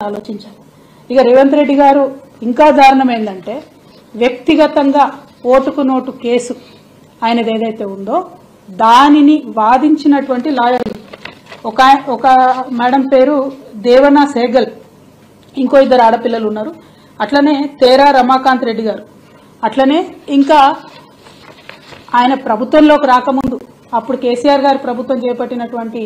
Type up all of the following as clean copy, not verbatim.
ఆలోచించాలి. ఇక రేవంత్ రెడ్డి గారు ఇంకా దారుణం ఏంటంటే వ్యక్తిగతంగా ఓటుకు నోటు కేసు ఆయనది ఏదైతే ఉందో దానిని వాదించినటువంటి లాయర్లు ఒక మేడం పేరు దేవనా సేగల్, ఇంకో ఇద్దరు ఆడపిల్లలు ఉన్నారు, అట్లనే తేరా రమాకాంత్ రెడ్డి గారు, అట్లనే ఇంకా ఆయన ప్రభుత్వంలోకి రాకముందు అప్పుడు కేసీఆర్ గారి ప్రభుత్వం చేపట్టినటువంటి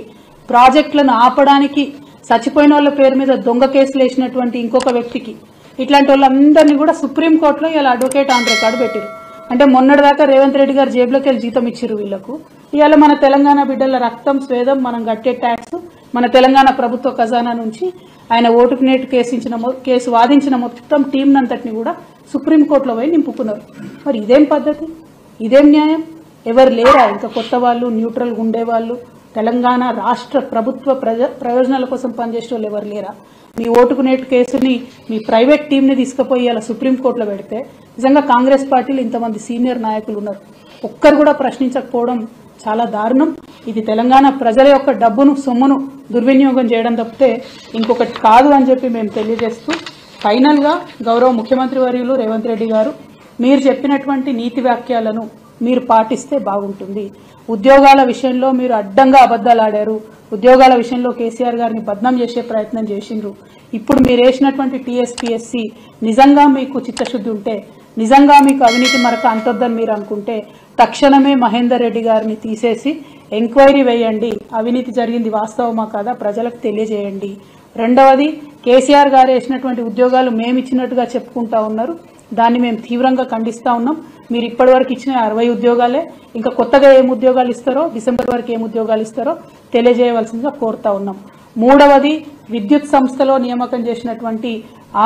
ప్రాజెక్టులను ఆపడానికి చచ్చిపోయిన వాళ్ళ పేరు మీద దొంగ కేసులు వేసినటువంటి ఇంకొక వ్యక్తికి, ఇట్లాంటి వాళ్ళందరినీ కూడా సుప్రీంకోర్టులో ఇలా అడ్వకేట్ ఆన్ రికార్డు పెట్టారు. అంటే మొన్నటిదాకా రేవంత్ రెడ్డి గారు జేబులోకి వెళ్ళి జీతం ఇచ్చారు వీళ్లకు. ఇవాళ మన తెలంగాణ బిడ్డల రక్తం స్వేదం మనం కట్టే ట్యాక్స్ మన తెలంగాణ ప్రభుత్వ ఖజానా నుంచి ఆయన ఓటుకు నేటు కేసు వాదించిన మొత్తం టీం అంతటిని కూడా సుప్రీంకోర్టులో పోయి నింపుకున్నారు. మరి ఇదేం పద్ధతి, ఇదేం న్యాయం? ఎవరు లేరా ఇంకా కొత్త వాళ్ళు, న్యూట్రల్గా ఉండేవాళ్ళు, తెలంగాణ రాష్ట్ర ప్రభుత్వ ప్రయోజనాల కోసం పనిచేసే వాళ్ళు ఎవరు లేరా? మీ ఓటుకు నేటు కేసుని మీ ప్రైవేట్ టీంని తీసుకుపోయి అలా సుప్రీంకోర్టులో పెడితే నిజంగా కాంగ్రెస్ పార్టీలో ఇంతమంది సీనియర్ నాయకులు ఉన్నారు, ఒక్కరు కూడా ప్రశ్నించకపోవడం చాలా దారుణం. ఇది తెలంగాణ ప్రజల యొక్క డబ్బును సొమ్మును దుర్వినియోగం చేయడం తప్పితే ఇంకొకటి కాదు అని చెప్పి మేము తెలియజేస్తూ, ఫైనల్గా గౌరవ ముఖ్యమంత్రి వర్యులు రేవంత్ రెడ్డి గారు మీరు చెప్పినటువంటి నీతి వాక్యాలను మీరు పాటిస్తే బాగుంటుంది. ఉద్యోగాల విషయంలో మీరు అడ్డంగా అబద్ధాలు ఆడారు, ఉద్యోగాల విషయంలో కేసీఆర్ గారిని బద్నాం చేసే ప్రయత్నం చేసిండ్రు. ఇప్పుడు మీరు వేసినటువంటి టీఎస్పీఎస్సీ నిజంగా మీకు చిత్తశుద్ధి ఉంటే, నిజంగా మీకు అవినీతి మరక అంతొద్దని మీరు అనుకుంటే తక్షణమే మహేందర్ రెడ్డి గారిని తీసేసి ఎంక్వైరీ వేయండి, అవినీతి జరిగింది వాస్తవమా కాదా ప్రజలకు తెలియజేయండి. రెండవది, కేసీఆర్ గారు వేసినటువంటి ఉద్యోగాలు మేము ఇచ్చినట్టుగా చెప్పుకుంటా ఉన్నారు, దాన్ని మేము తీవ్రంగా ఖండిస్తూ ఉన్నాం. మీరు ఇప్పటివరకు ఇచ్చిన 60 ఉద్యోగాలే, ఇంకా కొత్తగా ఏం ఉద్యోగాలు ఇస్తారో, డిసెంబర్ వరకు ఏం ఉద్యోగాలు ఇస్తారో తెలియజేయవలసిందిగా కోరుతా ఉన్నాం. మూడవది, విద్యుత్ సంస్థలో నియామకం చేసినటువంటి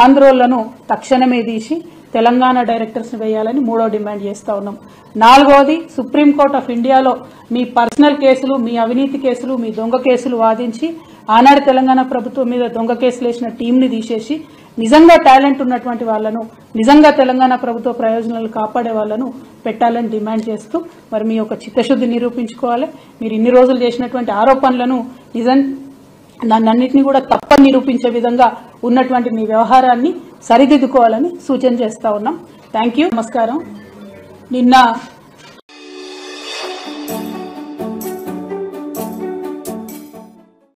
ఆంధ్రోళ్లను తక్షణమే తీసి తెలంగాణ డైరెక్టర్స్ని వేయాలని మూడో డిమాండ్ చేస్తూ ఉన్నాం. నాలుగవది, సుప్రీంకోర్టు ఆఫ్ ఇండియాలో మీ పర్సనల్ కేసులు, మీ అవినీతి కేసులు, మీ దొంగ కేసులు వాదించి ఆనాడు తెలంగాణ ప్రభుత్వం మీద దొంగ కేసులు వేసిన టీంని తీసేసి నిజంగా టాలెంట్ ఉన్నటువంటి వాళ్లను, నిజంగా తెలంగాణ ప్రభుత్వ ప్రయోజనాలు కాపాడే వాళ్లను పెట్టాలని డిమాండ్ చేస్తూ, మరి మీ యొక్క చిత్తశుద్ధి నిరూపించుకోవాలి. మీరు ఇన్ని రోజులు చేసినటువంటి ఆరోపణలను దాన్నన్నింటినీ కూడా తప్పని నిరూపించే విధంగా ఉన్నటువంటి మీ వ్యవహారాన్ని సరిదిద్దుకోవాలని సూచన చేస్తా ఉన్నాం. Thank you. నమస్కారం. నిన్న